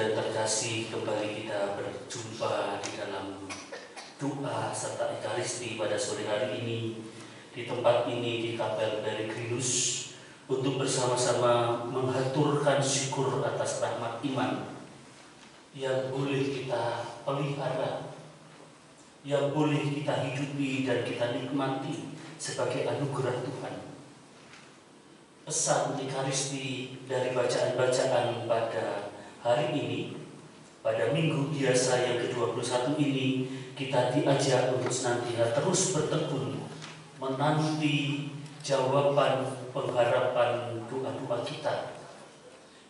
dan terkasih, kembali kita berjumpa di dalam doa serta ekaristi pada sore hari ini di tempat ini di Kapel Peregrinus untuk bersama-sama menghaturkan syukur atas rahmat iman yang boleh kita pelihara, yang boleh kita hidupi dan kita nikmati sebagai anugerah Tuhan. Pesan ekaristi dari bacaan-bacaan pada hari ini, pada minggu biasa yang ke-21 ini, kita diajak untuk senantiasa terus bertekun menanti jawaban pengharapan doa-doa kita.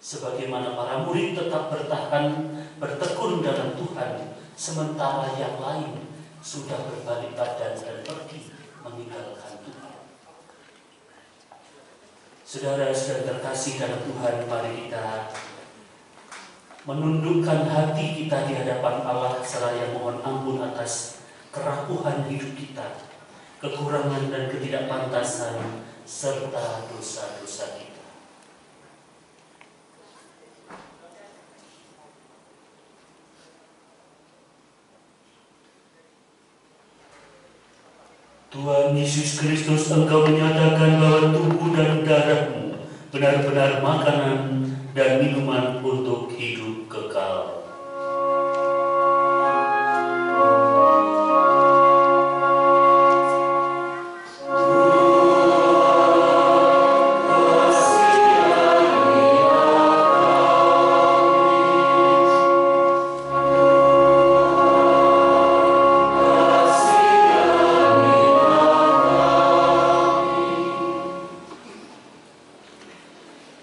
Sebagaimana para murid tetap bertahan bertekun dalam Tuhan, sementara yang lain sudah berbalik badan dan pergi meninggalkan Tuhan. Saudara-saudara terkasih dalam Tuhan, mari kita menundukkan hati kita di hadapan Allah seraya mohon ampun atas kerapuhan hidup kita, kekurangan dan ketidakpantasan serta dosa-dosa kita. Tuhan Yesus Kristus, Engkau menyatakan bahwa tubuh dan darah-Mu benar-benar makanan dan minuman untuk hidup kekal.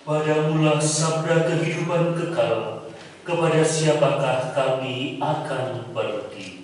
Padamulah sabda kehidupan kekal, kepada siapakah kami akan pergi?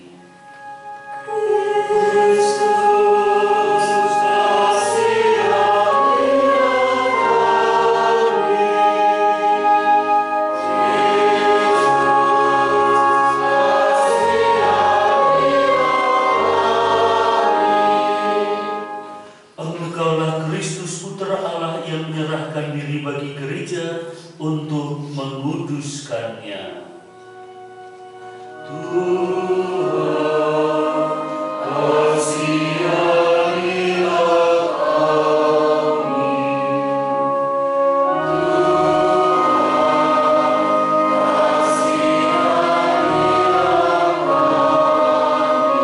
Engkaulah Kristus, Putra Allah yang menyerahkan diri bagi gereja untuk menguduskannya. Tuhan, kasihanilah kami. Tuhan, kasihanilah kami.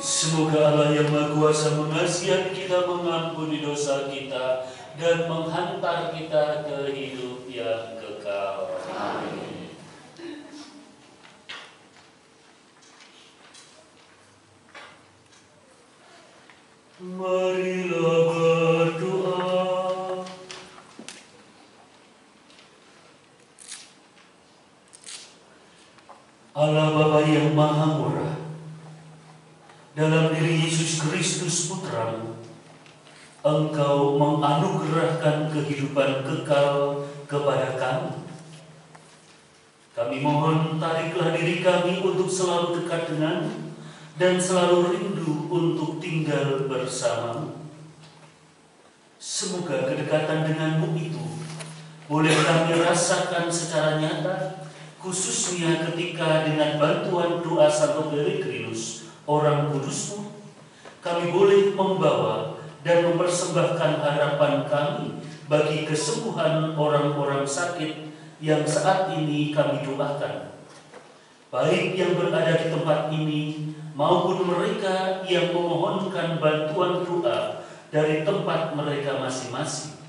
Semoga Allah yang Maha Kuasa mengasihi kita, mengampuni dosa kita, dan menghantar kita ke hidup yang kekal. Amin. Marilah berdoa. Allah Bapa yang Maha Murah, dalam diri Yesus Kristus Putra-Mu, Engkau menganugerahkan kehidupan kekal kepada kami. Kami mohon, tariklah diri kami untuk selalu dekat dengan-Mu dan selalu rindu untuk tinggal bersama-Mu. Semoga kedekatan dengan-Mu itu boleh kami rasakan secara nyata, khususnya ketika dengan bantuan doa Santo Peregrinus, orang kudus-Mu, kami boleh membawa dan mempersembahkan harapan kami bagi kesembuhan orang-orang sakit yang saat ini kami doakan, baik yang berada di tempat ini maupun mereka yang memohonkan bantuan doa dari tempat mereka masing-masing.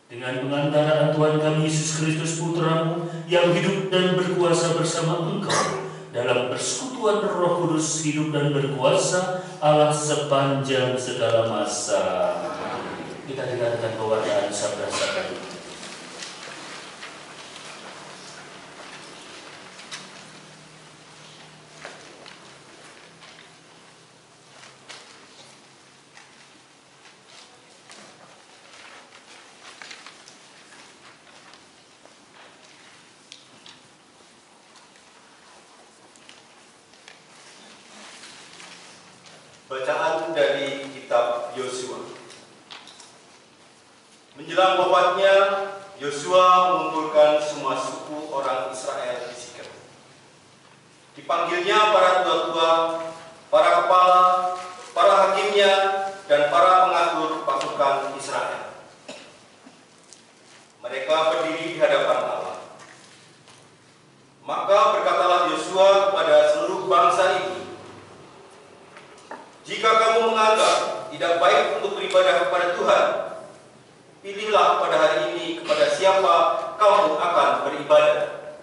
Dengan pengantaraan Tuhan kami Yesus Kristus Putra-Mu yang hidup dan berkuasa bersama Engkau dalam persekutuan Roh Kudus, hidup dan berkuasa Allah sepanjang segala masa. Kita dengarkan pewartaan sabda-sabda. Bacaan dari kitab Yosua. Menjelang wafatnya Yosua mengumpulkan semua suku orang Israel di Sikem. Dipanggilnya para tua-tua, para kepala, para hakimnya, dan para pengatur pasukan Israel. Mereka berdiri di hadapan Allah. Maka berkatalah Yosua kepada seluruh bangsa itu, "Jika kamu menganggap tidak baik untuk beribadah kepada Tuhan, pilihlah pada hari ini kepada siapa kamu akan beribadah.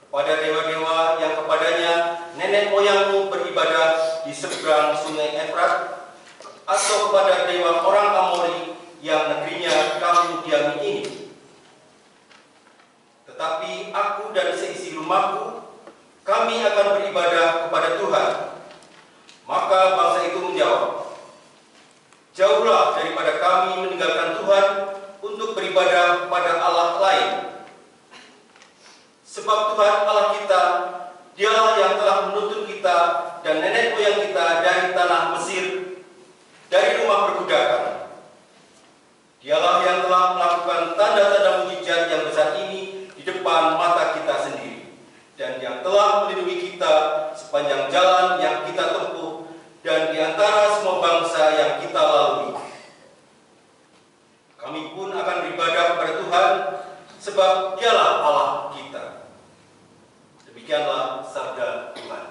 Kepada dewa-dewa yang kepadanya nenek moyangmu beribadah di seberang sungai Efrat, atau kepada dewa orang Amori yang negerinya kamu diami ini. Tetapi aku dan seisi rumahku, kami akan beribadah kepada Tuhan." Maka bangsa itu menjawab, "Jauhlah daripada kami meninggalkan Tuhan untuk beribadah kepada Allah lain. Sebab Tuhan Allah kita, Dialah yang telah menuntun kita dan nenek moyang kita dari tanah Mesir, dari rumah perbudakan. Dialah yang telah melakukan tanda-tanda mujizat yang besar ini di depan mata kita sendiri, dan yang telah melindungi kita sepanjang jalan yang kita tempuh dan di antara semua bangsa yang kita lalui. Kami pun akan beribadah kepada Tuhan, sebab Dialah Allah kita." Demikianlah sabda Tuhan.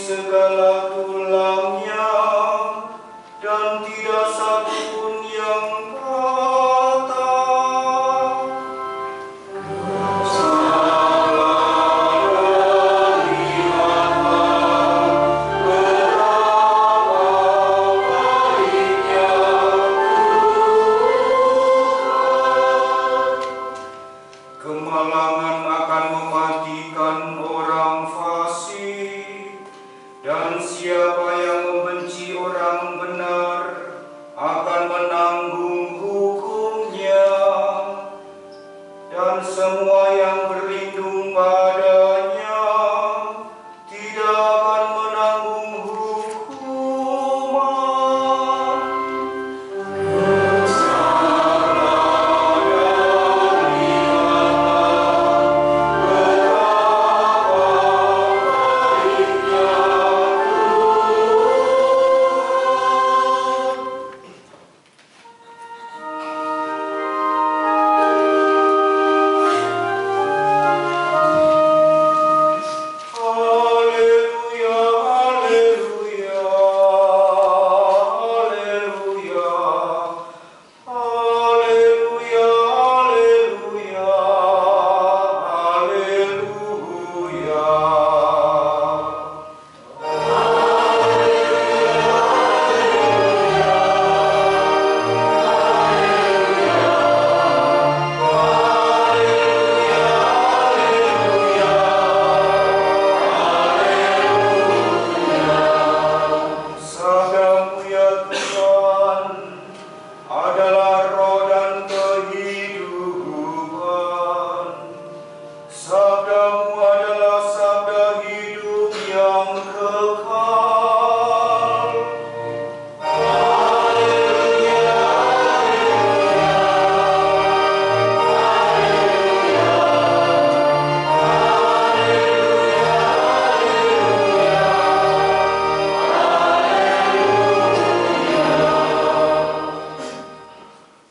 Segala tulangnya dan tidak satu pun semua yang berlindung padanya tidak akan menanggung hukuman.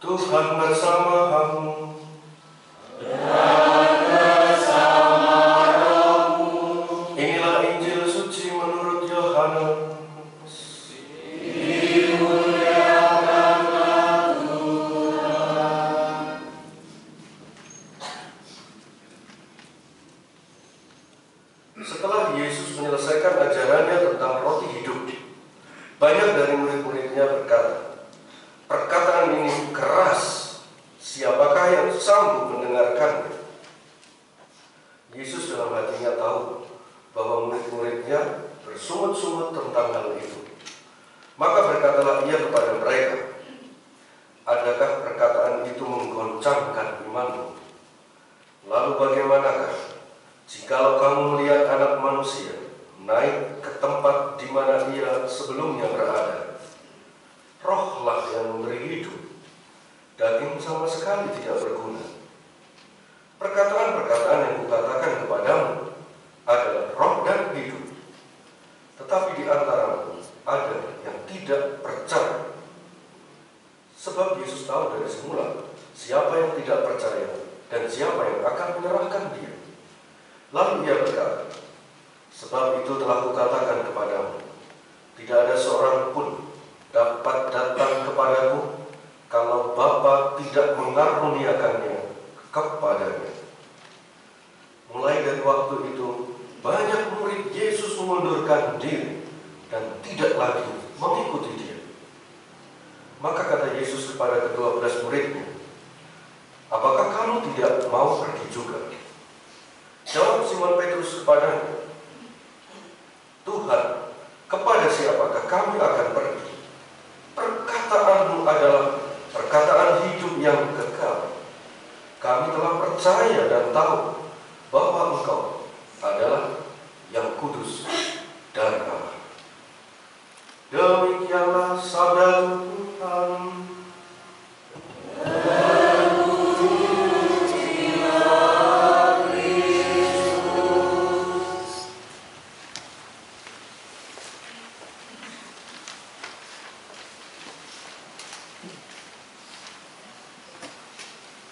Tuhan bersamamu. Inilah Injil suci menurut Yohanes. Setelah Yesus menyelesaikan ajarannya tentang roti hidup, banyak dari murid-muridnya berkata, "Perkataan ini keras, siapakah yang sanggup mendengarkannya?" Yesus dalam hatinya tahu bahwa murid-muridnya bersungut-sungut tentang hal itu. Maka berkatalah ia kepada mereka, "Adakah perkataan itu menggoncangkan imanmu? Lalu bagaimanakah jikalau kamu melihat Anak Manusia naik ke tempat di mana ia sebelumnya berada? Rohlah yang memberi hidup, daging sama sekali tidak berguna. Perkataan-perkataan yang kukatakan kepadamu adalah roh dan hidup. Tetapi di antaramu ada yang tidak percaya." Sebab Yesus tahu dari semula siapa yang tidak percaya dan siapa yang akan menyerahkan dia. Lalu ia berkata, "Sebab itu telah kukatakan kepadamu, tidak ada seorang pun dapat datang kepadaku kalau Bapa tidak mengaruniakannya kepadanya." Mulai dari waktu itu, banyak murid Yesus mengundurkan diri dan tidak lagi mengikuti dia. Maka kata Yesus kepada ke-12 muridnya, "Apakah kamu tidak mau pergi juga?" Jawab Simon Petrus kepadanya, "Tuhan, kepada siapakah kami akan pergi? Perkataanmu adalah perkataan hidup yang kekal. Kami telah percaya dan tahu bahwa Engkau adalah yang kudus dari Allah." Demikianlah sabda Tuhan.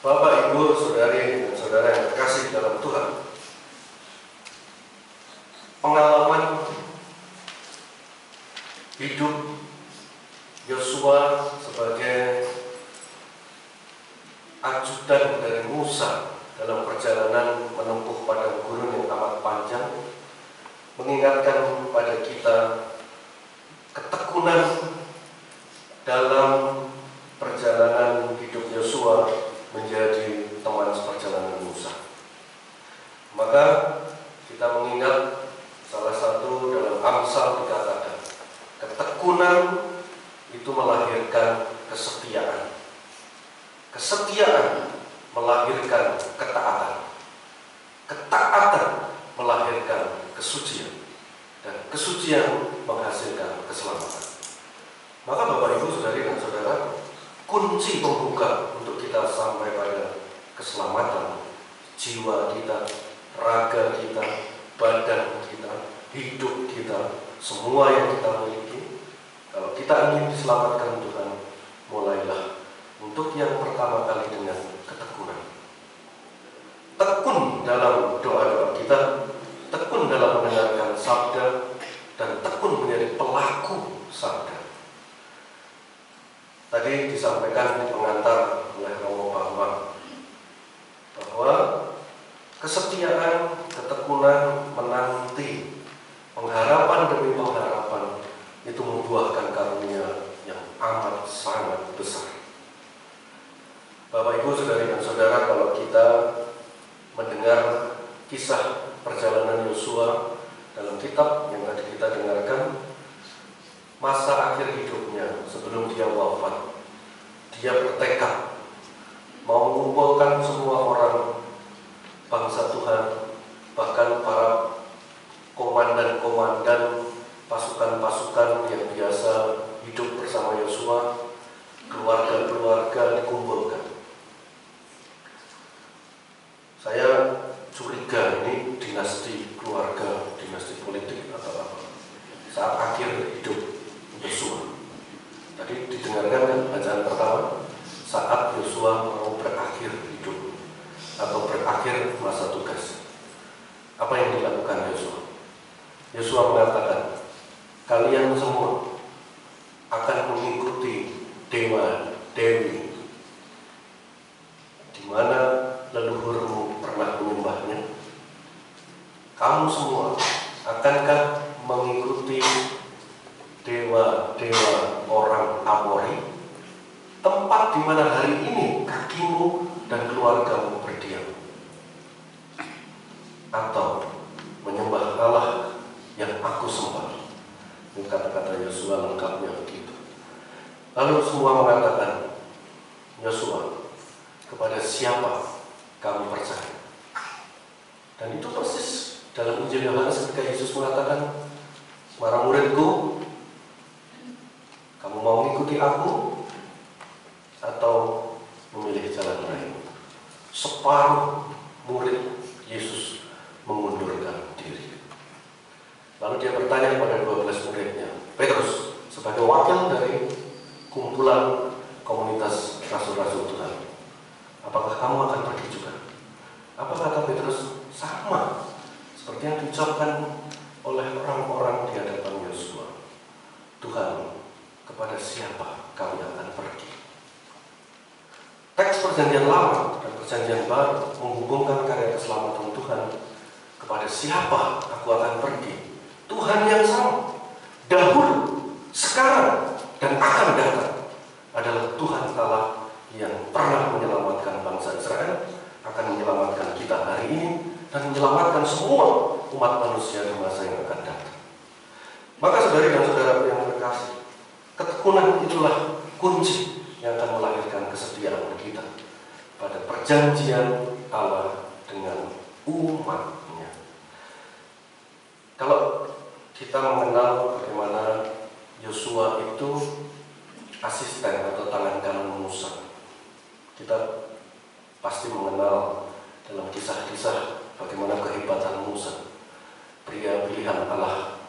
Bapak, Ibu, saudari, dan saudara yang terkasih dalam Tuhan, pengalaman hidup Yosua sebagai ajudan dari Musa dalam perjalanan menempuh padang gurun yang amat panjang mengingatkan pada kita ketekunan dalam perjalanan hidup Yosua menjadi teman seperjalanan Musa. Maka kita mengingat salah satu dalam Amsal dikatakan, ketekunan itu melahirkan kesetiaan. Kesetiaan melahirkan ketaatan. Ketaatan melahirkan kesucian. Dan kesucian menghasilkan keselamatan. Maka Bapak Ibu Saudari dan Saudara, kunci pembuka untuk kita sampai pada keselamatan jiwa kita, raga kita, badan kita, hidup kita, semua yang kita miliki. Kalau kita ingin diselamatkan Tuhan, mulailah untuk yang pertama kali dengan ketekunan. Tekun dalam doa-doa kita, tekun dalam mendengarkan sabda, dan tekun menjadi pelaku sabda. Tadi disampaikan di pengantar oleh Romo Bambang bahwa kesetiaan, ketekunan menanti, pengharapan demi pengharapan itu membuahkan karunia yang amat sangat besar. Bapak Ibu Saudari dan Saudara, kalau kita mendengar kisah perjalanan Yosua dalam kitab yang tadi kita dengarkan, masa akhir hidupnya sebelum dia wafat, dia bertekad mau mengumpulkan semua orang bangsa Tuhan, bahkan para komandan-komandan pasukan-pasukan yang biasa hidup bersama Yosua, keluarga-keluarga dikumpulkan. Saya curiga ini dinasti keluarga, dinasti politik atau apa saat akhir hidup Yosua. Tadi didengarkan kan bacaan pertama, saat Yosua mau berakhir hidup atau berakhir masa tugas. Apa yang dilakukan Yosua? Yosua mengatakan, kalian semua akan mengikuti dewa-dewi di mana leluhurmu pernah menyembahnya. Kamu semua akankah mengikuti dewa-dewa orang Amori, tempat di mana hari ini kakimu dan keluargamu berdiam, atau menyembah Allah yang aku sembah? Ini kata-kata Yosua lengkapnya begitu. Lalu semua mengatakan, Yosua, kepada siapa kamu percaya? Dan itu persis dalam Injil Yohanes ketika Yesus mengatakan, para muridku, kamu mau mengikuti aku atau memilih jalan lain? Separuh murid Yesus mengundurkan diri. Lalu dia bertanya kepada 12 muridnya, Petrus sebagai wakil dari kumpulan komunitas rasul-rasul Tuhan, apakah kamu akan pergi juga? Apa kata Petrus? Sama seperti yang diucapkan oleh orang-orang di hadapan Yosua. Tuhan, kepada siapa kami akan pergi? Teks Perjanjian Lama dan Perjanjian Baru menghubungkan karya keselamatan Tuhan. Kepada siapa aku akan pergi? Tuhan yang sama, dahulu, sekarang, dan akan datang, adalah Tuhan Allah yang pernah menyelamatkan bangsa Israel, akan menyelamatkan kita hari ini, dan menyelamatkan semua umat manusia di masa yang akan datang. Maka saudari dan saudara yang terkasih, ketekunan itulah kunci yang akan melahirkan kesetiaan kita pada perjanjian Allah dengan umatnya. Kalau kita mengenal bagaimana Yosua itu asisten atau tangan kanan Musa, kita pasti mengenal dalam kisah-kisah bagaimana kehebatan Musa, pria pilihan Allah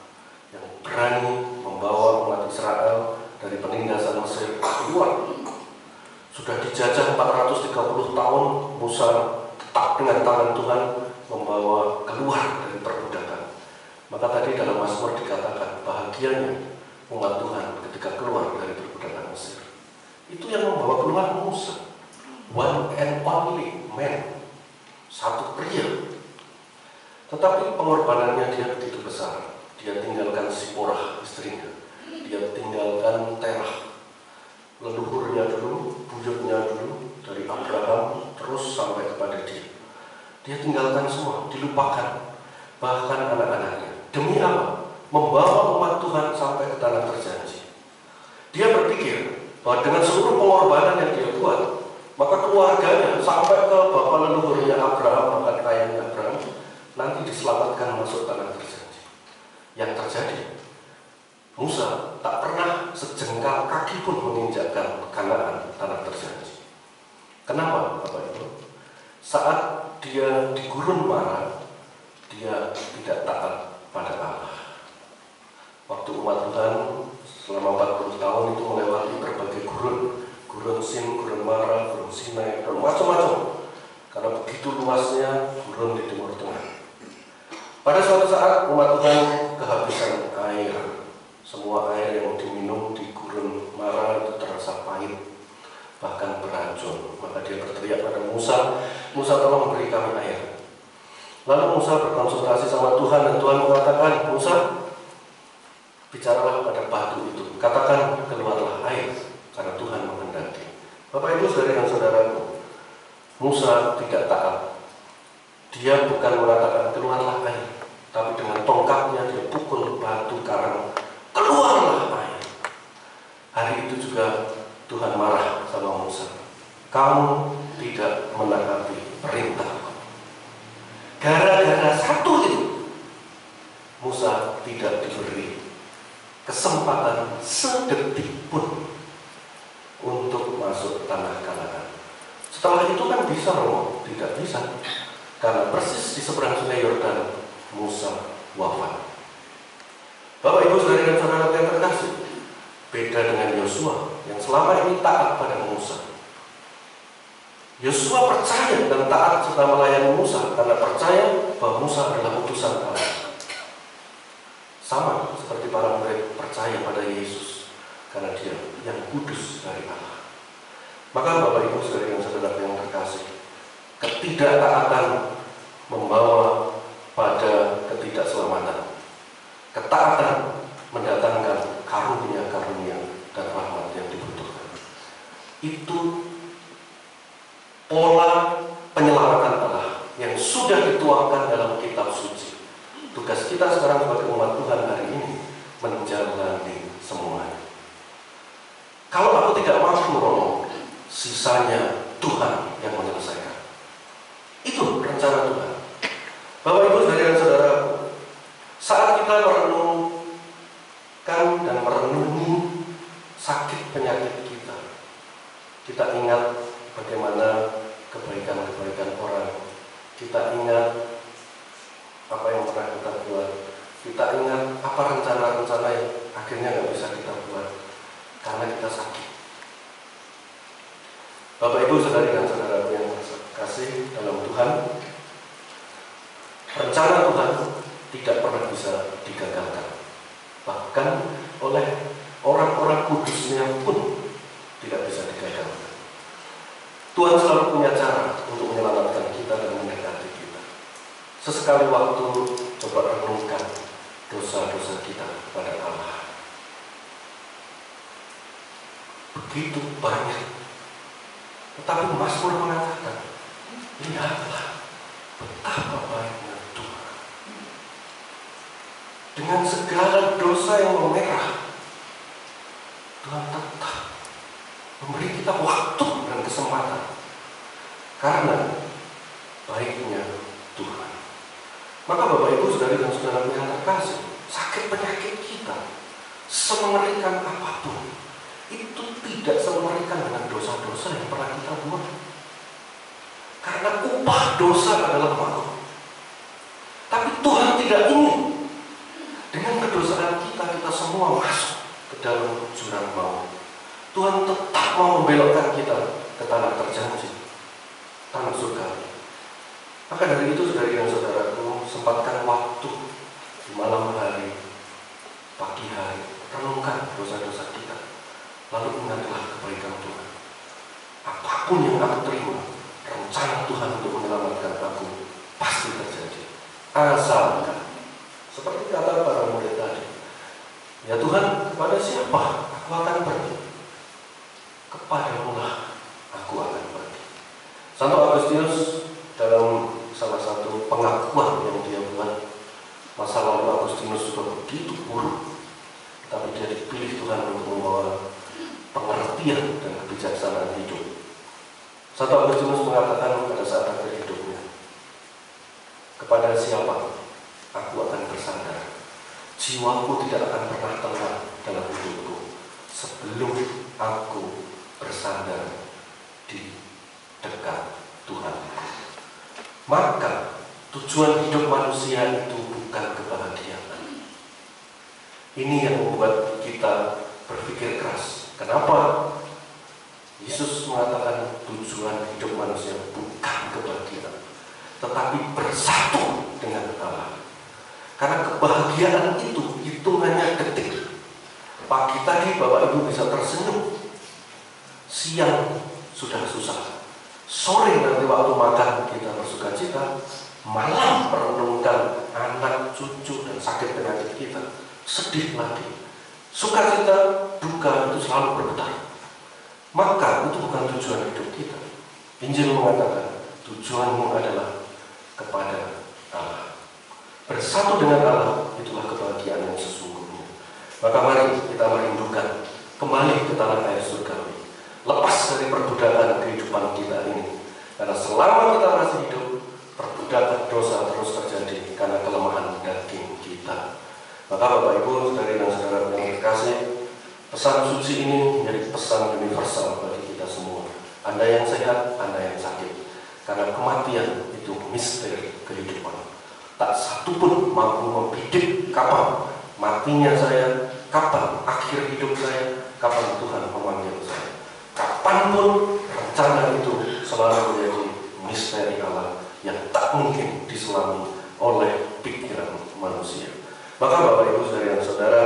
yang berani membawa umat Israel dari penindasan Mesir keluar. Sudah dijajah 430 tahun, Musa tetap dengan tangan Tuhan membawa keluar dari perbudakan. Maka tadi dalam Mazmur dikatakan bahagianya umat Tuhan ketika keluar dari perbudakan Mesir. Itu yang membawa keluar Musa, one and only man, satu pria. Tetapi pengorbanannya dia begitu besar. Dia tinggalkan Siporah istrinya, dia tinggalkan Terah, leluhurnya dulu, buyutnya dulu, dari Abraham terus sampai kepada dia. Dia tinggalkan semua, dilupakan, bahkan anak-anaknya. Demi apa? Membawa umat Tuhan sampai ke tanah terjanji. Dia berpikir bahwa dengan seluruh pengorbanan yang dia buat, maka keluarganya sampai ke masuk tanah terjanji. Yang terjadi, Musa tak pernah sejengkal kaki pun menginjakkan Kanaan, tanah terjanji. Kenapa, Bapak Ibu? Saat dia di gurun Mara, dia tidak taat pada Allah. Waktu umat Tuhan selama 40 tahun itu melewati berbagai gurun Sin, gurun Mara, gurun Sinai, dan macam-macam. Karena begitu luasnya gurun di Timur Tengah. Pada suatu saat umat Tuhan kehabisan air. Semua air yang diminum di gurun Mara itu terasa pahit, bahkan beracun. Maka dia berteriak pada Musa, Musa tolong beri kami air. Lalu Musa berkonsultasi sama Tuhan dan Tuhan mengatakan, Musa, bicaralah pada batu itu, katakan keluarlah air, karena Tuhan menghendaki. Bapak Ibu saudara dan saudaraku, Musa tidak taat. Dia bukan mengatakan keluarlah air, tapi dengan tongkatnya dia pukul batu karang, keluarlah air. Hari itu juga Tuhan marah sama Musa. Kamu tidak menaati perintah. Gara-gara satu itu, Musa tidak diberi kesempatan sedetik pun untuk masuk tanah Kanaan. Setelah itu kan bisa Romo, tidak bisa. Karena persis di seberang sungai Yordan, Musa wafat. Bapak Ibu saudara dan saudara yang terkasih, beda dengan Yosua yang selama ini taat pada Musa. Yosua percaya dan taat serta melayani Musa karena percaya bahwa Musa adalah utusan Allah. Sama seperti para murid percaya pada Yesus karena dia yang kudus dari Allah. Maka Bapak Ibu saudara dan saudara yang terkasih, ketidaktaatan membawa pada ketidakselamatan. Ketaatan mendatangkan karunia-karunia dan rahmat yang dibutuhkan. Itu pola penyelamatan Allah yang sudah dituangkan dalam kitab suci. Tugas kita sekarang sebagai umat Tuhan hari ini menjalani semuanya. Kalau aku tidak mampu, Romo, sisanya Tuhan yang menyelesaikan. Itu rencana Tuhan. Bapak Ibu saudara dan saudaraku, saat kita merenungkan dan merenungi sakit penyakit kita ingat bagaimana kebaikan-kebaikan orang, kita ingat apa yang pernah kita buat, kita ingat apa rencana-rencana yang akhirnya nggak bisa kita buat karena kita sakit. Bapak Ibu saudari dan saudara yang kasih dalam Tuhan, rencana Tuhan tidak pernah bisa digagalkan. Bahkan oleh orang-orang kudusnya pun tidak bisa digagalkan. Tuhan selalu punya cara untuk menyelamatkan kita dan mendekati kita. Sesekali waktu coba renungkan dosa-dosa kita pada Allah. Begitu banyak. Tetapi Mazmur mengatakan, lihatlah betapa baiknya Tuhan. Dengan segala dosa yang memerah, Tuhan tetap memberi kita waktu dan kesempatan karena baiknya Tuhan. Maka Bapak Ibu saudari dan saudara yang terkasih, sakit penyakit kita semengerikan apapun itu tidak semengerikan dengan dosa-dosa yang pernah kita buat. Karena upah dosa adalah maut. Tapi Tuhan tidak ingin dengan kedosaan kita semua masuk ke dalam jurang maut. Tuhan tetap mau membelokkan kita ke tanah terjanji, tanah surga. Maka dari itu saudari dan saudaraku, sempatkan waktu di malam hari, pagi hari, renungkan dosa-dosa kita. Lalu ingatlah kebaikan Tuhan. Apapun yang aku terima, rencana Tuhan untuk menyelamatkan aku pasti terjadi. Asalkan, seperti kata para murid tadi, ya Tuhan, kepada siapa aku akan pergi? Kepadamu lah aku akan pergi. Santo Agustinus dalam salah satu pengakuan yang dia buat, masa lalu Agustinus juga begitu buruk, tapi dia dipilih Tuhan untuk membawa pengertian dan kebijaksanaan hidup. Santo Agustinus mengatakan pada saat akhir hidupnya, kepada siapa aku akan bersandar. Jiwaku tidak akan pernah tenang dalam hidupku sebelum aku bersandar di dekat Tuhan. Maka tujuan hidup manusia itu bukan kebahagiaan. Ini yang membuat kita berpikir keras. Kenapa Yesus mengatakan tujuan hidup manusia bukan kebahagiaan, tetapi bersatu dengan Allah. Karena kebahagiaan itu hitungannya detik. Pagi tadi Bapak Ibu bisa tersenyum, siang sudah susah, sore nanti waktu makan kita bersukacita, malam merenungkan anak, cucu, dan sakit penyakit kita, sedih lagi. Sukacita, duka itu selalu berputar. Maka itu bukan tujuan hidup kita. Injil mengatakan tujuanmu adalah kepada Allah. Bersatu dengan Allah itulah kebahagiaan yang sesungguhnya. Maka mari kita merindukan kembali ke tanah air surgawi, lepas dari perbudakan kehidupan kita ini. Karena selama kita masih hidup, perbudakan dosa terus terjadi karena kelemahan daging kita. Maka Bapak Ibu, saudari dan saudara yang terkasih, pesan suci ini menjadi pesan universal bagi kita semua. Anda yang sehat, Anda yang sakit. Karena kematian itu misteri kehidupan. Tak satu pun mampu membidik kapan matinya saya, kapan akhir hidup saya, kapan Tuhan memanggil saya. Kapanpun rencana itu selalu menjadi misteri Allah yang tak mungkin diselami oleh pikiran manusia. Maka Bapak Ibu saudara dan saudara,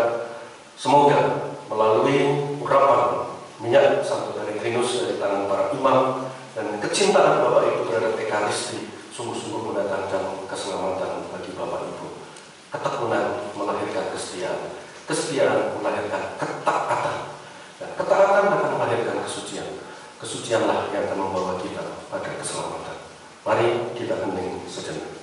semoga melalui urapan minyak Santo Peregrinus dari tangan para imam dan kecintaan Bapak Ibu terhadap Ekaristi sungguh-sungguh mendatangkan keselamatan bagi Bapak Ibu. Ketekunan melahirkan kesetiaan, kesetiaan melahirkan ketaatan, dan ketaatan akan melahirkan kesucian. Kesucianlah yang akan membawa kita pada keselamatan. Mari kita hening sejenak.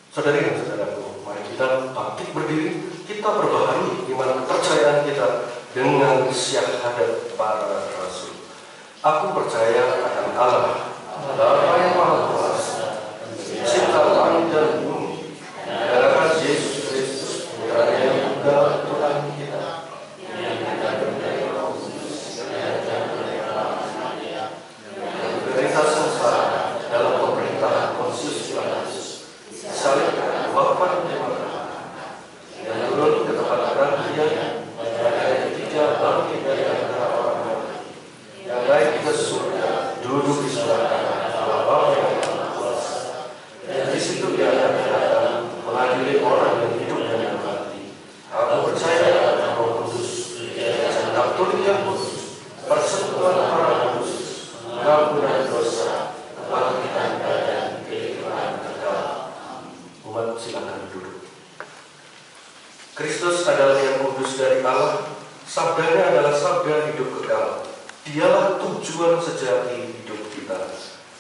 Saudari dan saudaraku, mari kita bangkit berdiri, kita perbaharui iman kepercayaan kita dengan syahadat para rasul. Aku percaya akan Allah, Bapa yang Maha Kuasa, Pencipta langit dan bumi, dan akan Yesus Kristus, Putranya yang tunggal Tuhan kita, yang dikandung dari Roh Kudus, diajar oleh Maria, yang menderita sengsara dalam pemerintahan Pontius Pilatus, salib wafat di mati, yang turun ke tempat kebangkitan, pada hari ketiga bangkit dari antara orang mati, yang naik ke surga, duduk di sebelah kanan Allah Bapa yang Maha Kuasa, dan di situ Dia akan datang mengadili orang yang hidup dan yang mati. Aku percaya akan Roh Kudus, dan Katolik yang kudus, persekutuan para kudus, pengampunan dosa, kebangkitan badan, kehidupan kekal. Umat silakan duduk. Kristus adalah yang kudus dari Allah, sabdanya adalah sabda hidup kekal. Dialah tujuan sejati hidup kita.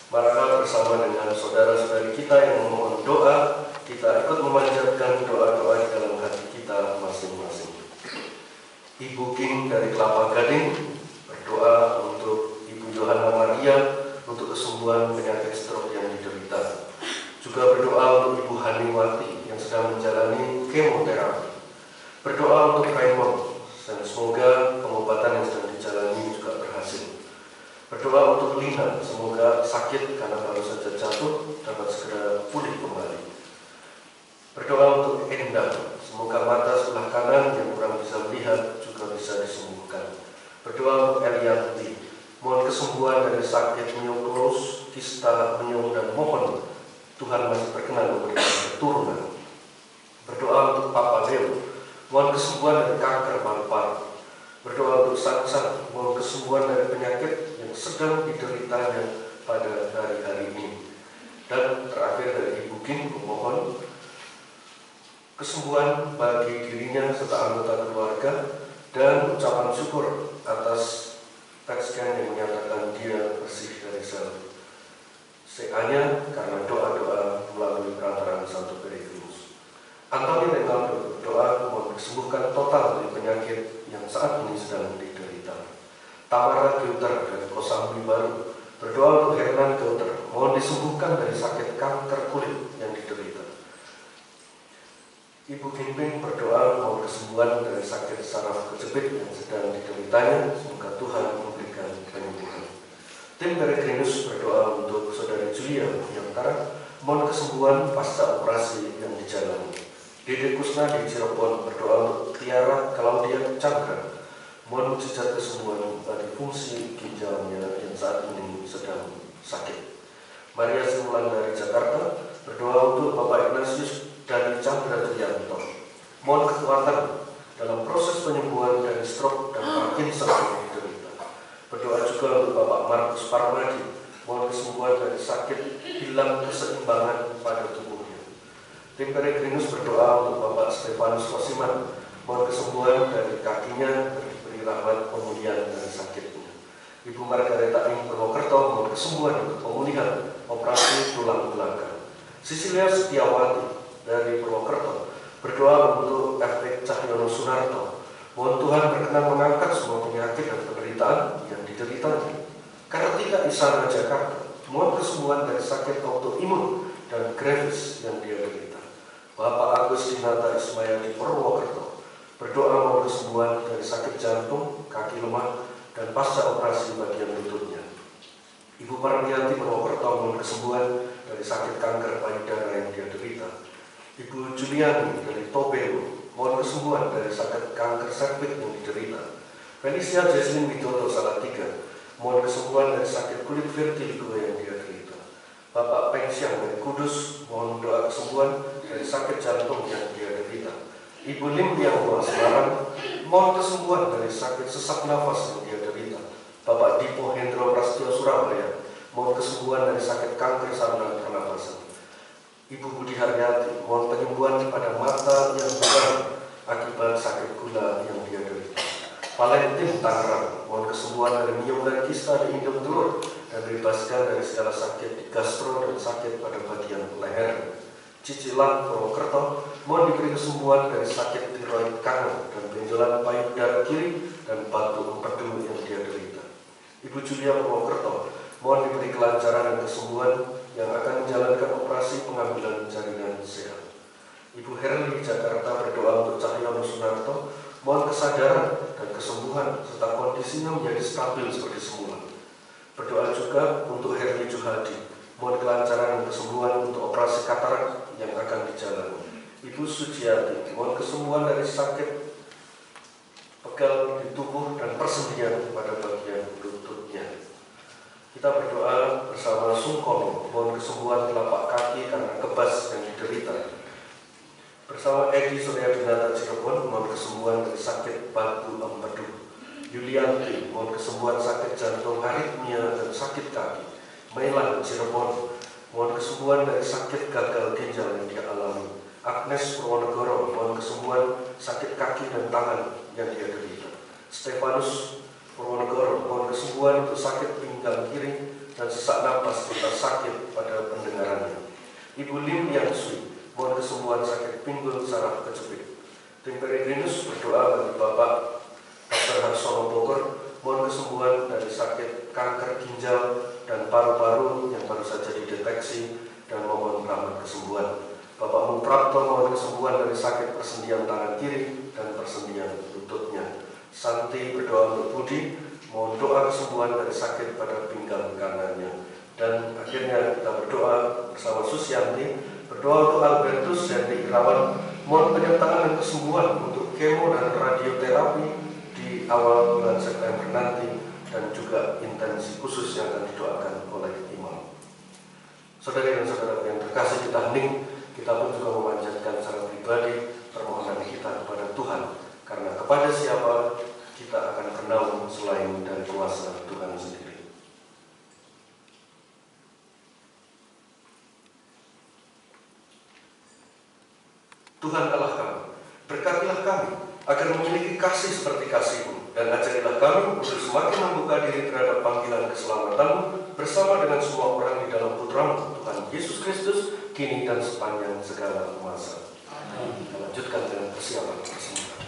Maka bersama dengan saudara-saudari kita yang memohon doa, kita ikut memanjatkan doa-doa di dalam hati kita masing-masing. Ibu King dari Kelapa Gading berdoa untuk Ibu Yohana Maria untuk kesembuhan penyakit stroke yang diderita. Juga berdoa untuk Ibu Haniwati yang sedang menjalani kemoterapi. Berdoa untuk Raymond dan semoga pengobatan yang sedang dijalani juga berhasil. Berdoa untuk Lina, semoga sakit karena baru saja jatuh dapat segera pulih kembali. Berdoa untuk Enda, semoga mata sebelah kanan yang kurang bisa melihat juga bisa disembuhkan. Berdoa untuk Elianti, mohon kesembuhan dari sakit mioklus, kista, miom, dan mohon Tuhan masih berkenan memberikan keturunan. Berdoa untuk Papa Leo, mohon kesembuhan dari kanker paru-paru. Berdoa untuk Sansan, mohon kesembuhan dari penyakit yang sedang dideritanya pada hari-hari ini. Dan terakhir dari Ibu Kim, memohon kesembuhan bagi dirinya serta anggota keluarga dan ucapan syukur atas PET scan yang menyatakan dia bersih dari sel CA-nya karena doa-doa melalui perantaraan Santo Peregrinus. Antoni Renaldo berdoa mohon kesembuhkan total dari penyakit yang saat ini sedang diderita. Tamara Geuter dari Kosambi Baru berdoa untuk Hernan Geuter, mohon disembuhkan dari sakit kanker kulit yang diderita. Ibu Gimping berdoa mohon kesembuhan dari sakit saraf kejepit yang sedang dideritanya, semoga Tuhan memberikan kesembuhan. Tim Peregrinus berdoa untuk Saudari Julia Yantara, mohon kesembuhan pasca operasi yang dijalani. Dede Kusna di Cirebon berdoa untuk Tiara Claudia Chandra, mohon mujizat kesembuhan bagi fungsi ginjalnya yang saat ini sedang sakit. Maria Simulan dari Jakarta berdoa untuk Bapak Ignatius dan Chandra Trianto, mohon kekuatan dalam proses penyembuhan dari stroke dan Parkinson yang diderita. Berdoa juga untuk Bapak Markus Parmadi, mohon kesembuhan dari sakit hilang keseimbangan pada tubuhnya. Tim Peregrinus berdoa untuk Bapak Stefanus Rosiman, mohon kesembuhan dari kakinya, diberi rahmat pemulihan dari sakitnya. Ibu Margareta Ing Purwokerto mohon kesembuhan untuk pemulihan operasi tulang belakang. Sisilia Setiawati dari Purwokerto berdoa untuk FP Cahyono Sunarto, mohon Tuhan berkenan mengangkat semua penyakit dan penderitaan yang dideritanya. Kartika Isana Jakarta, mohon kesembuhan dari sakit autoimun dan grafis yang dia derita. Bapak Agus Dinata Ismail di Purwokerto berdoa mohon kesembuhan dari sakit jantung, kaki lemah, dan pasca operasi bagian lututnya. Ibu Parmiati Purwokerto mohon kesembuhan dari sakit kanker payudara yang dia derita. Ibu Juliani dari Tobelo mohon kesembuhan dari sakit kanker serviks yang diderita. Felicia Jesslyn Widodo Salatiga mohon kesembuhan dari sakit kulit vertigo yang dia derita. Bapak Pengsiang dari Kudus mohon doa kesembuhan dari sakit jantung yang dia derita. Ibu Lim yang Semarang mohon kesembuhan dari sakit sesak nafas yang dia derita. Bapak Dipo Hendro Prastyo Surabaya mohon kesembuhan dari sakit kanker saluran pernapasan. Ibu Budi Haryati mohon penyembuhan pada mata yang buram akibat sakit gula yang dia derita. Valentin Tangerang mohon kesembuhan dari miom kista di indung telur dan bebaskan dari segala sakit di gastro dan sakit pada bagian leher. Cicilan Purwokerto mohon diberi kesembuhan dari sakit tiroid kanan dan benjolan payudara kiri dan batu empedu yang dia derita. Ibu Julia Purwokerto mohon diberi kelancaran dan kesembuhan yang akan menjalankan operasi pengambilan jaringan sehat. Ibu Herli Jakarta berdoa untuk Cahyono Sunarto, mohon kesadaran dan kesembuhan serta kondisinya menjadi stabil seperti semula. Berdoa juga untuk Herli Juhadi, mohon kelancaran dan kesembuhan untuk operasi katarak yang akan dijalani. Ibu Suciati, mohon kesembuhan dari sakit pegal di tubuh dan persendian pada bagian lututnya. Kita berdoa bersama Sungkono, mohon kesembuhan telapak kaki karena kebas yang diderita. Bersama Edi Surya Dinata Cirebon, mohon kesembuhan dari sakit batu empedu. Yulianti, mohon kesembuhan sakit jantung, aritmia, dan sakit kaki. Mailan Cirebon, mohon kesembuhan dari sakit gagal ginjal yang dia alami. Agnes Purwonegoro, mohon kesembuhan sakit kaki dan tangan yang dia derita. Stefanus Purwonegoro, mohon kesembuhan untuk sakit pinggang kiri dan sesak napas serta sakit pada pendengarannya. Ibu Lim Yang Sui, mohon kesembuhan sakit pinggul saraf kejepit. Tim Peregrinus berdoa bagi Bapak Dr. Harsono Bogor, mohon kesembuhan dari sakit kanker ginjal dan paru-paru yang baru saja dideteksi dan mohon rahmat kesembuhan. Bapak Muprapto mohon kesembuhan dari sakit persendian tangan kiri dan persendian lututnya. Santi berdoa untuk Budi, mohon doa kesembuhan dari sakit pada pinggang kanannya. Dan akhirnya kita berdoa bersama Susianti, berdoa untuk Albertus dan Irawan, mohon penyertaan dan kesembuhan untuk kemo dan radioterapi di awal bulan September nanti, dan juga intensi khusus yang akan didoakan oleh imam. Saudari dan saudara yang terkasih, kita hening, kita pun juga memanjatkan secara pribadi permohonan kita kepada Tuhan, karena kepada siapa kita akan bernaung selain dari kuasa Tuhan sendiri. Tuhan Allah kami, berkatilah kami agar memiliki kasih seperti kasih-Mu, dan ajarilah kami untuk semakin membuka diri terhadap panggilan keselamatan-Mu bersama dengan semua orang di dalam Putra-Mu, Tuhan Yesus Kristus, kini dan sepanjang segala masa. Kita lanjutkan dengan persiapan persembahan.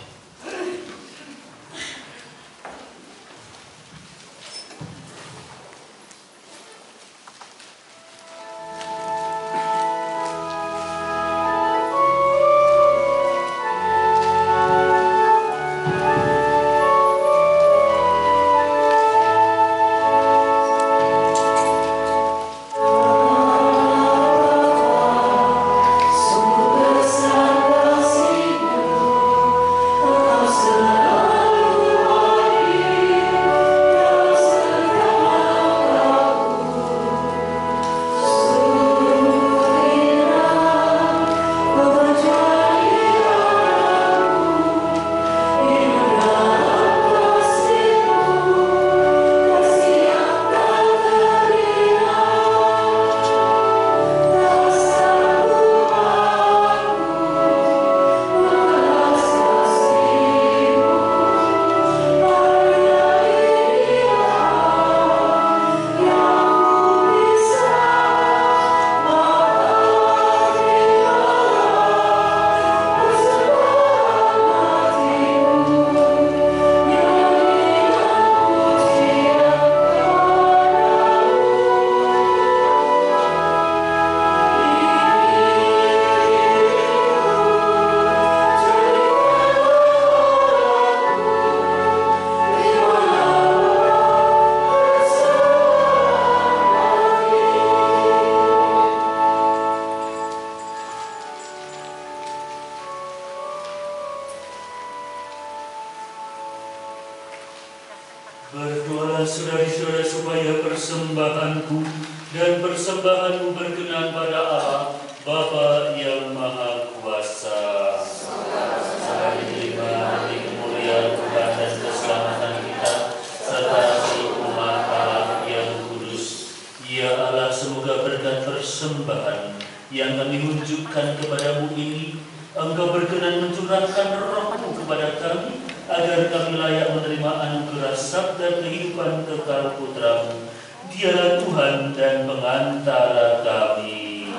Berdoalah saudara-saudara supaya persembahanku dan persembahanmu berkenan pada Allah Bapa yang Maha Kuasa. Semoga diterima di kemuliaan Tuhan dan keselamatan kita serta seluruh umat Allah yang kudus. Ya Allah, semoga berkat persembahan yang kami unjukkan kepadamu ini, Engkau berkenan mencurahkan Roh-Mu kepada kami, agar kami layak menerima anugerah sabda kehidupan kekal Putra-Mu. Dialah Tuhan dan pengantara kami.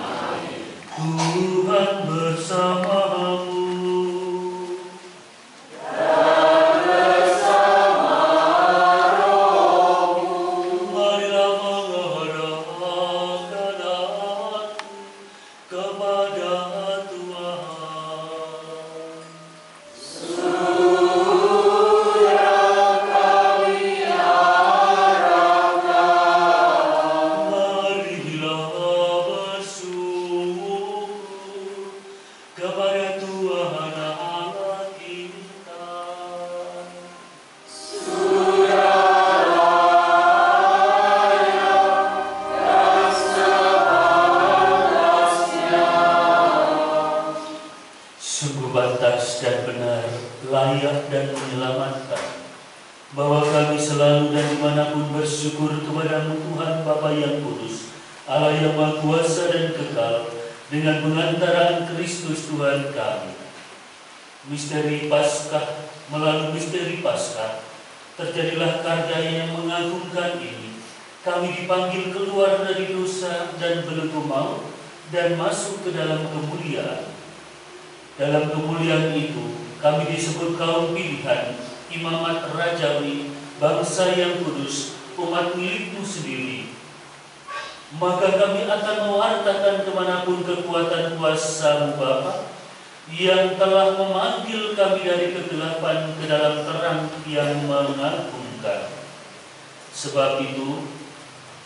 Tuhan bersamamu. Misteri Paskah, melalui misteri Paskah, terjadilah karya yang mengagumkan ini. Kami dipanggil keluar dari dosa dan belenggu maut dan masuk ke dalam kemuliaan. Dalam kemuliaan itu, kami disebut kaum pilihan, imamat rajawi, bangsa yang kudus, umat milik-Mu sendiri. Maka kami akan mewartakan kemanapun kekuatan kuasa-Mu Bapa, yang telah memanggil kami dari kegelapan ke dalam terang yang mengagumkan. Sebab itu,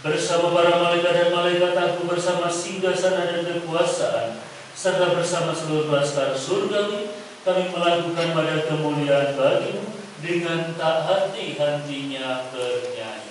bersama para malaikat dan malaikat aku, bersama singgasana dan kekuasaan, serta bersama seluruh laskar surgawi, kami melakukan pada kemuliaan bagi-Mu dengan tak henti-hentinya bernyanyi.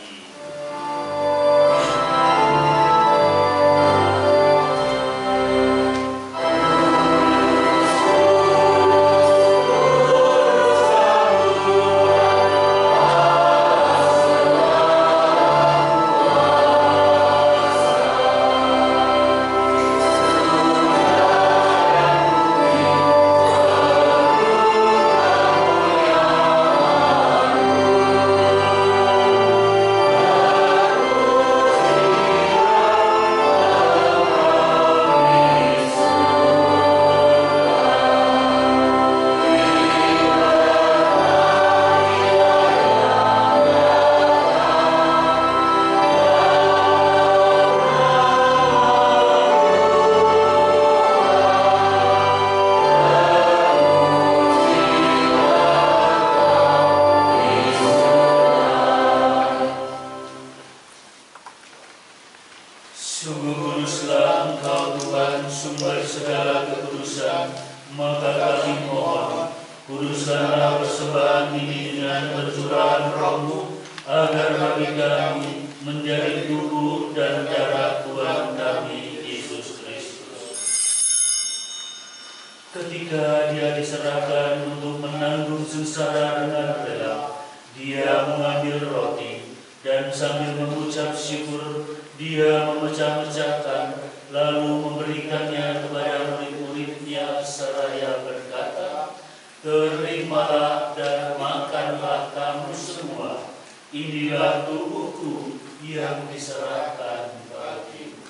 Ketika Dia diserahkan untuk menanggung sengsara dengan rela, Dia mengambil roti dan sambil mengucap syukur, Dia memecah-mecahkan, lalu memberikannya kepada murid-murid-Nya seraya berkata, "Terimalah dan makanlah kamu semua, inilah tubuhku yang diserahkan bagimu."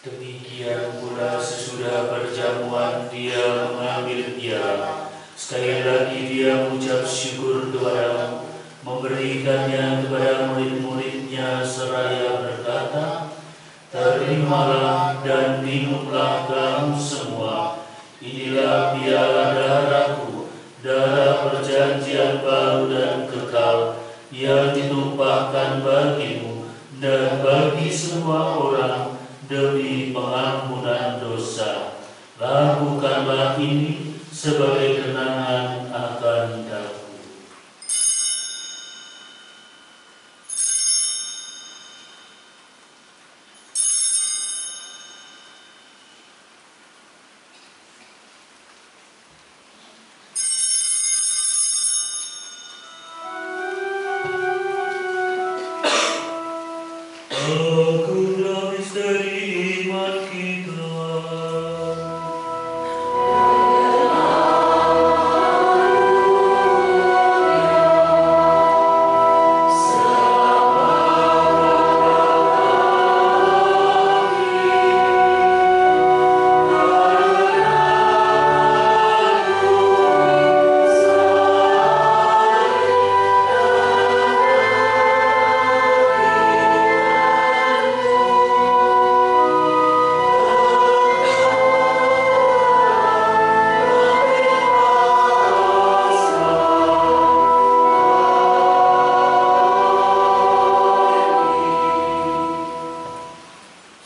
Demikian pula sesudah perjamuan Dia mengambil piala. Sekali lagi Dia mengucap syukur kepada-Mu, memberikannya kepada murid-murid-Nya seraya berkata, "Terimalah dan minumlah kamu semua, inilah piala darah-Ku, darah perjanjian perjanjian baru dan kekal yang ditumpahkan bagimu dan bagi semua orang demi pengampunan dosa. Lakukanlah ini sebagai kenangan akan aku. Akulah misteri iman kita.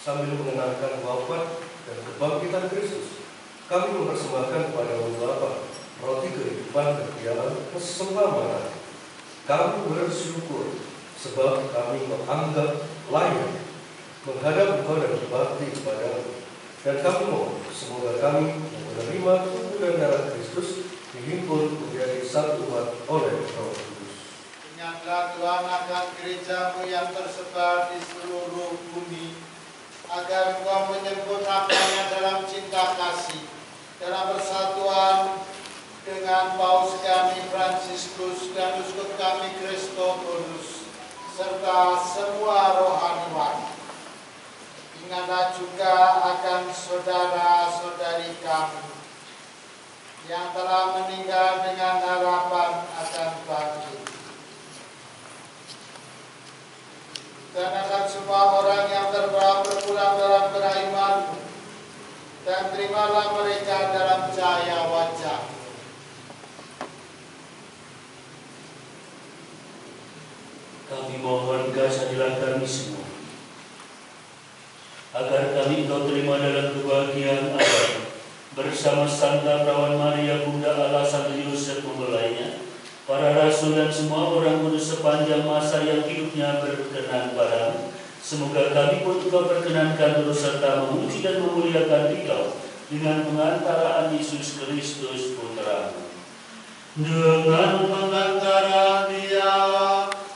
Sambil mengenangkan wafat dan kebangkitan Kristus, kami mempersembahkan kepada-Mu Bapa roti kehidupan dan piala keselamatan. Kami bersyukur sebab kami menganggap layak menghadap Engkau dan berbakti kepada-Mu. Dan kami mohon semoga kami menerima tubuh dan darah Kristus dihimpun menjadi satu umat oleh Roh Kudus. Ingatlah Tuhan akan gereja-Mu yang tersebar di seluruh bumi, agar Engkau menyempurnakannya dalam cinta kasih, dalam persatuan dengan Paus kami Fransiskus dan Uskup kami Christoforus, serta semua rohaniwan. Ingatlah juga akan saudara-saudari kami yang telah meninggal dengan harapan akan bangkit. Dan akan semua orang yang berpulang dalam kerahiman-Mu, dan terimalah mereka dalam cahaya wajah. Kami mohon kasih kami semua, agar kami Engkau terima dalam kebahagiaan abadi bersama Santa Perawan Maria Bunda Allah, Santo Yosef mempelainya, para rasul dan semua orang kudus sepanjang masa yang hidupnya berkenan padamu. Semoga kami pun Engkau perkenankan terus serta memuji dan memuliakan Dikau dengan pengantaraan Yesus Kristus Putra-Mu. Dengan pengantaraan Dia,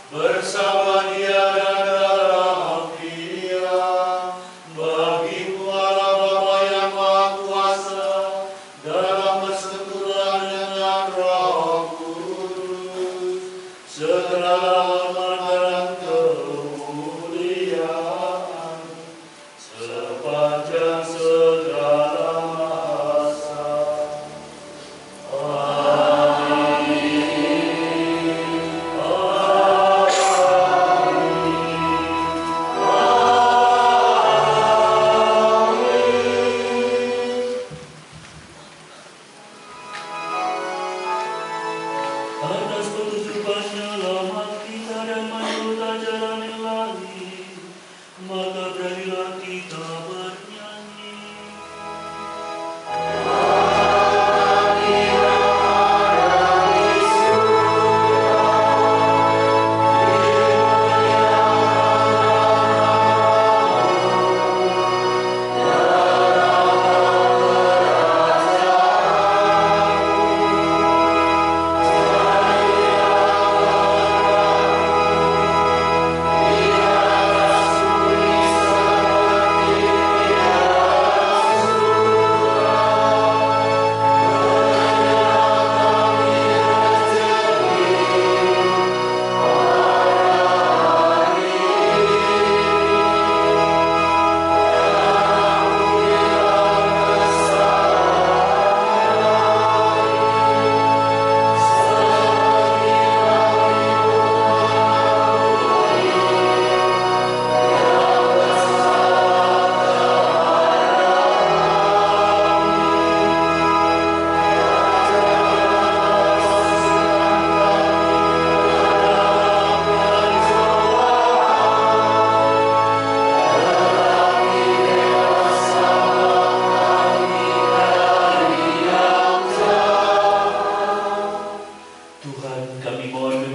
bersama Dia dan dalam Dia, bagi-Mu Allah Bapa yang Maha Kuasa, dalam persekutuan dengan Roh Kudus, segala hormat dan kemuliaan sepanjang segala masa. Atas petunjuk-Nya lamat kita dan menurut ajaran ilahi, maka beranilah kita bernyanyi. Dia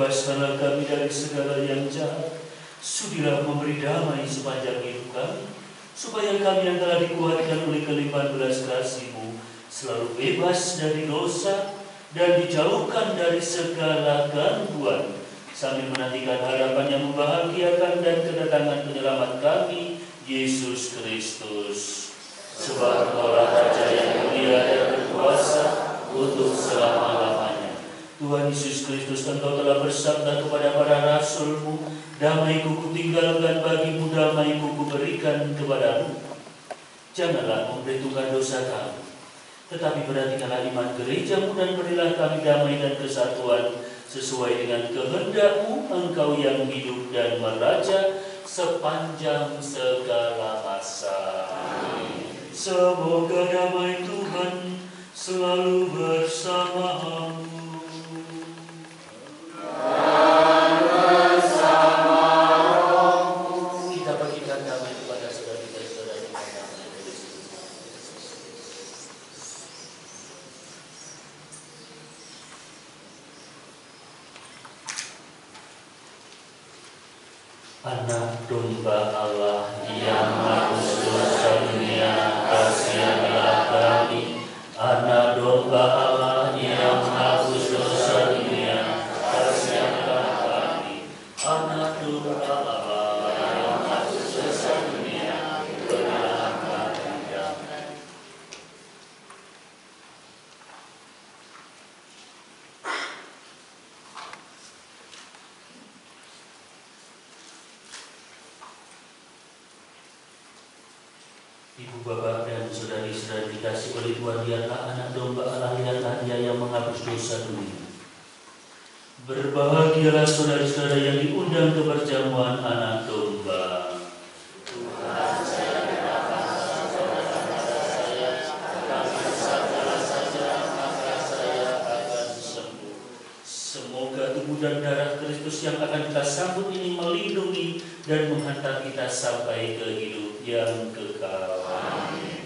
bebaskanlah kami dari segala yang jahat. Sudilah memberi damai sepanjang hidup kami, supaya kami yang telah dikuatkan oleh kelimpahan belas kasih-Mu selalu bebas dari dosa dan dijauhkan dari segala gangguan, sambil menantikan harapan yang membahagiakan dan kedatangan penyelamat kami, Yesus Kristus. Sebab Engkaulah Raja yang mulia dan berkuasa untuk selama-lamanya. Tuhan Yesus Kristus, Engkau telah bersabda kepada para rasul-Mu, damai-Ku kutinggalkan bagimu, damai-Ku kuberikan kepadamu. Janganlah memperhitungkan dosa kami, tetapi perhatikanlah iman gereja-Mu dan berilah kami damai dan kesatuan sesuai dengan kehendak-Mu, Engkau yang hidup dan meraja sepanjang segala masa. Semoga damai Tuhan selalu bersamamu. Kita bagikan damai kepada saudara kita. Anak domba Allah yang menebus dosa dunia, kasihanlah kami. Anak domba Allah yang menebus dosa dunia, kasihanlah kami. Anak domba Allah yang menebus dosa dunia, berilah kami damai. Ibu, bapak, dan saudari-saudari dikasih oleh Tuhan, lihatlah anak domba Allah, lihatlah Dia yang menghapus dosa dunia. Berbahagialah saudara-saudara yang diundang ke perjamuan anak domba. Tuhan, saya menyerahkan saudara-saudara saya, kami sadarlah saja, maka saya akan sembuh. Semoga tubuh dan darah Kristus yang akan kita sambut ini melindungi dan menghantar kita sampai ke hidup yang kekal. Amin.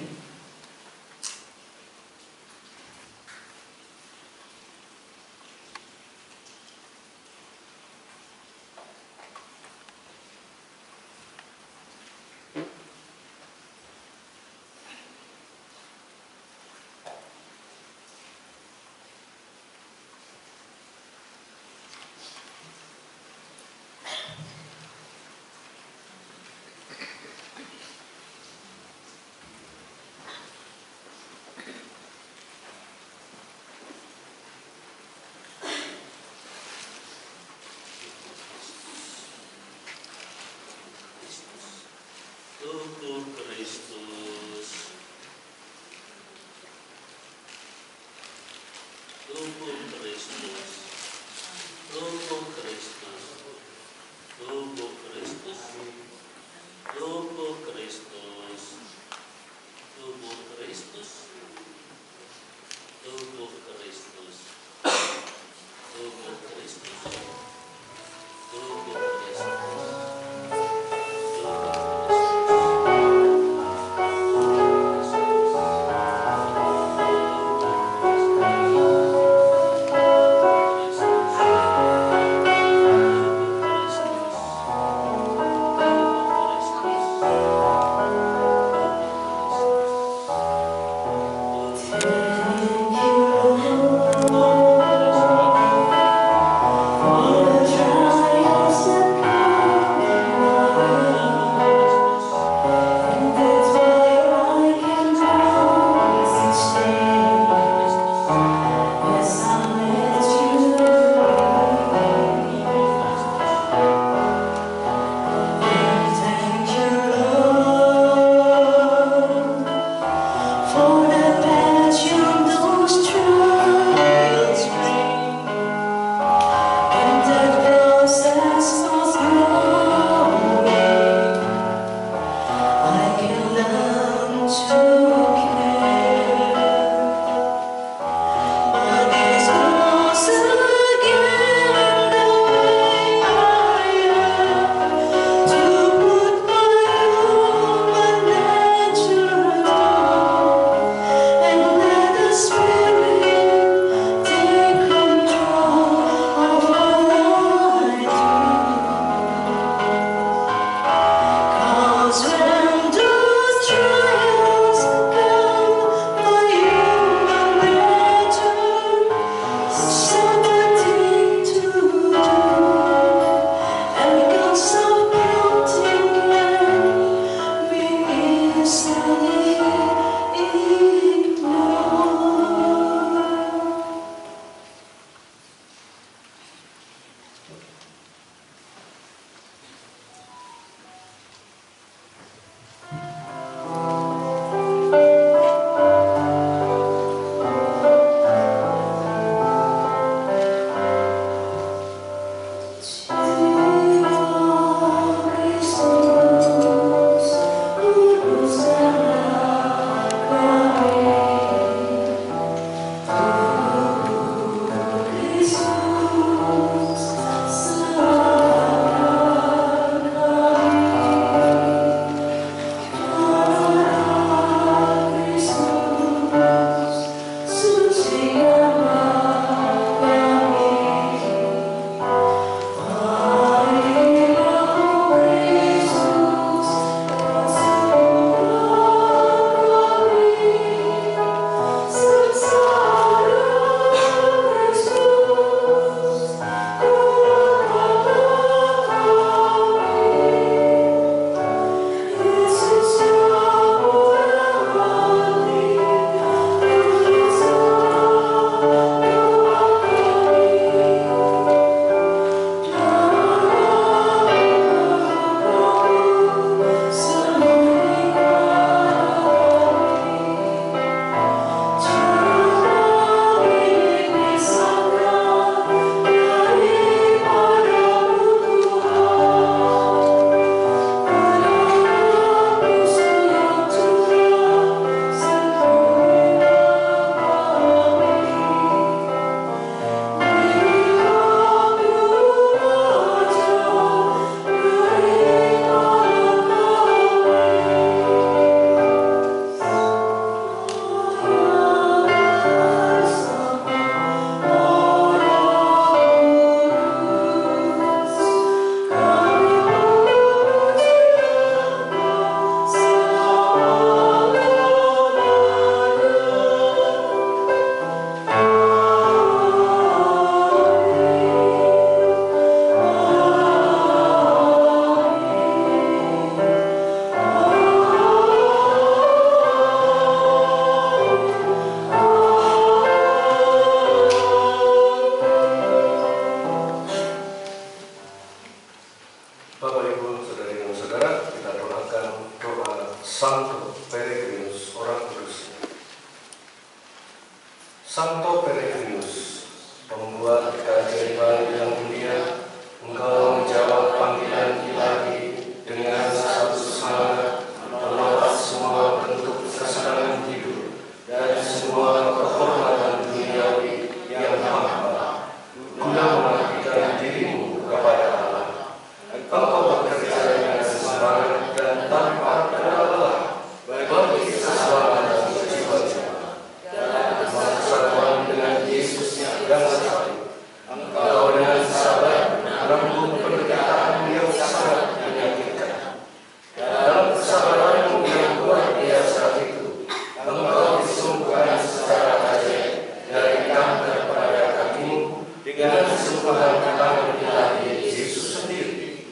dengan kesempurnaan tangan ilahi Yesus sendiri.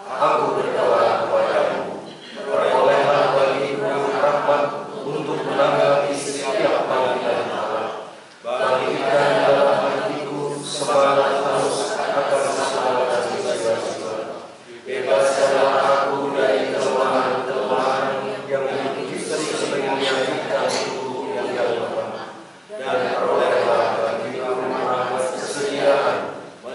Aku berdoa kepadamu, perolehlah bagiku rahmat untuk menanggapi setiap panggilan Allah. Bangkitkan dalam hatiku semangat haus akan keselamatan jiwa-jiwa. Bebaskanlah aku dari kelemahan-kelemahan yang bisa sering menyakitkan tubuh yang lemah, dan perolehlah bagiku rahmat kesediaan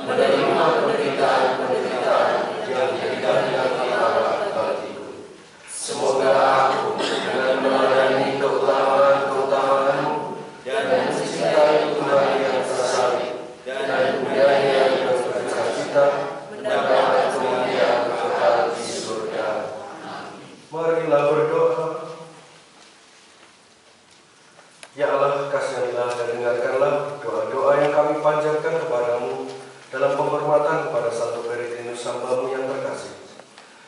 menerima penderitaan-penderitaan yang dikehendaki Allah bagiku. Semoga aku dengan melayani keutamaan-keutamaanmu dan mencintai Tuhan yang tersalib dan budaya yang bercita-cita mendapat kemuliaan kekal di surga. Marilah berdoa. Ya Allah, kasihilah dan dengarkanlah doa-doa yang kami panjatkan kepadamu dalam penghormatan kepada Santo Peregrinus hamba-Mu yang terkasih.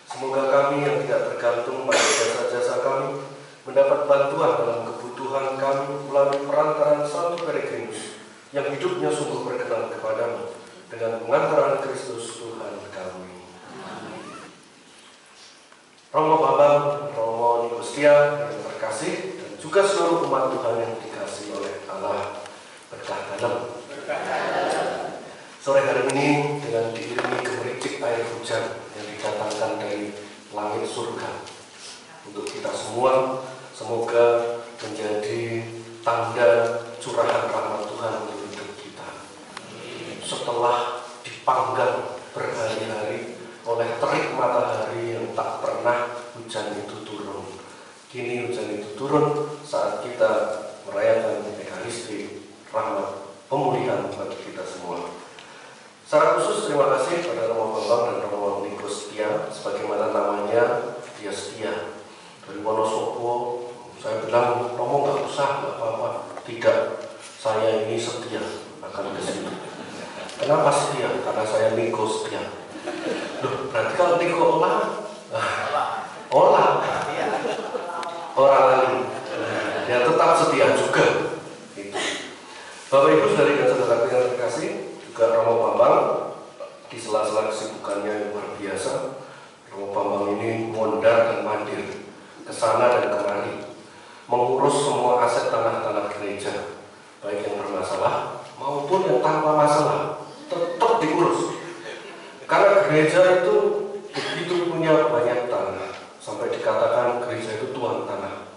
Semoga kami yang tidak tergantung pada jasa-jasa kami mendapat bantuan dalam kebutuhan kami melalui perantaraan Santo Peregrinus yang hidupnya sungguh berkenan kepadamu dengan pengantaran Kristus Tuhan kami. Romo Bambang, Romo Nikostia yang terkasih, dan juga seluruh umat Tuhan yang dikasihi oleh Allah, berkah dalam. Sore hari ini dengan diiringi gemericik air hujan yang didatangkan dari langit surga untuk kita semua, semoga menjadi tanda curahan rahmat Tuhan untuk hidup kita. Setelah dipanggang berhari-hari oleh terik matahari yang tak pernah hujan itu turun, kini hujan itu turun saat kita merayakan Ekaristi, rahmat pemulihan bagi kita semua. Secara khusus terima kasih pada Romo Bambang dan Romo Nikostia, sebagaimana namanya dia setia. Dari Wonosobo saya bilang, Romo nggak usah, nggak apa-apa. Tidak, saya ini setia akan ke sini. Kenapa setia? Karena saya Nikostia. Loh, berarti kalau Niko olah, orang lain, ya tetap setia juga. Gitu. Bapak Ibu saudari dan saudara yang terkasih, juga Romo Bambang di sela-sela kesibukannya yang luar biasa, Romo Bambang ini mondar dan mandir ke sana dan kemari, mengurus semua aset tanah-tanah gereja, baik yang bermasalah maupun yang tanpa masalah, tetap diurus. Karena gereja itu begitu punya banyak tanah, sampai dikatakan gereja itu tuan tanah.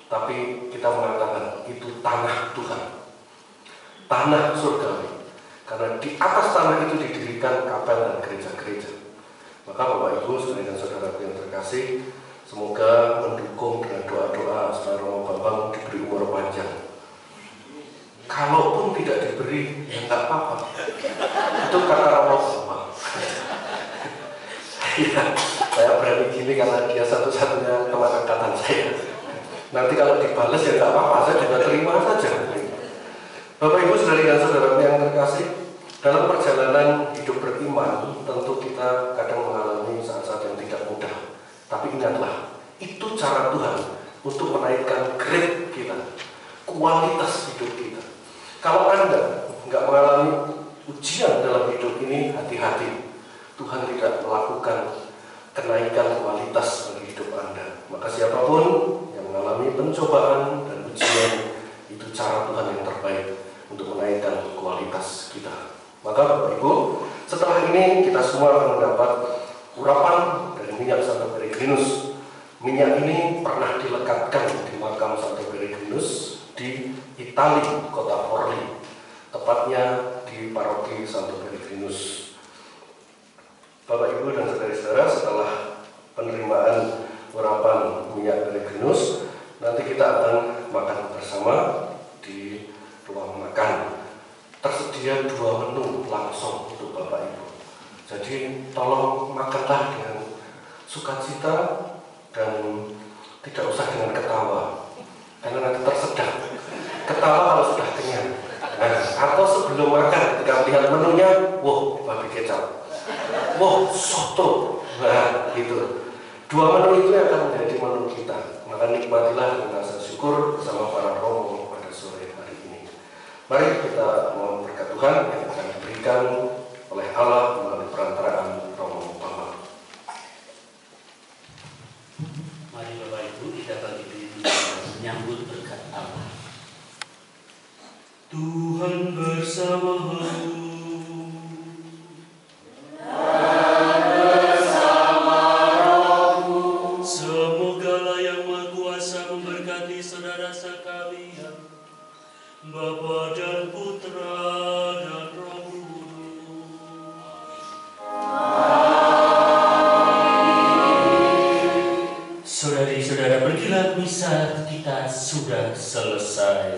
Tapi kita mengatakan itu tanah Tuhan, tanah surgawi. Karena di atas tanah itu didirikan kapel dan gereja-gereja. Maka Bapak Ibu, saudara dan saudaraku yang terkasih, semoga mendukung dengan doa-doa supaya Romo Bambang diberi umur panjang. Kalaupun tidak diberi, ya nggak apa-apa. Itu kata Romo Bambang. Ya, saya berani gini karena dia satu-satunya teman angkatan saya. Nanti kalau dibales ya nggak apa-apa, saya juga terima saja. Bapak Ibu, saudari dan saudara yang terkasih, dalam perjalanan hidup beriman, tentu kita kadang mengalami saat-saat yang tidak mudah. Tapi ingatlah, itu cara Tuhan untuk menaikkan grade kita, kualitas hidup kita. Kalau Anda nggak mengalami ujian dalam hidup ini, hati-hati. Tuhan tidak melakukan kenaikan kualitas bagi hidup Anda. Maka siapapun yang mengalami pencobaan dan ujian, itu cara Tuhan yang terbaik untuk menaikkan kualitas kita. Maka Bapak Ibu, setelah ini kita semua akan mendapat urapan dari minyak Santo Peregrinus. Minyak ini pernah dilekatkan di makam Santo Peregrinus di Italia, kota Forli, tepatnya di paroki Santo Peregrinus. Bapak Ibu dan saudara-saudara, setelah penerimaan urapan minyak Peregrinus, nanti kita akan makan bersama di ruang makan. Tersedia 2 menu langsung untuk Bapak Ibu. Jadi tolong makanlah dengan sukacita dan tidak usah dengan ketawa, karena nanti tersedak. Ketawa kalau sudah kenyang. Nah, atau sebelum makan ketika melihat menunya, wah, babi kecap, wah, soto, nah gitu. 2 menu itu yang akan menjadi menu kita. Maka nikmatilah dengan rasa syukur bersama para romo pada sore hari ini. Mari kita mohon berkat Tuhan yang akan diberikan oleh Allah melalui perantaraan Romo Allah. Mari Bapak Ibu kita bagi diri menyambut berkat Allah. Tuhan bersamamu. Semogalah Yang Maha Kuasa memberkati saudara sekalian, Bapa dan Putra dan Roh Kudus. Saudari-saudara, pergilah, misa kita sudah selesai.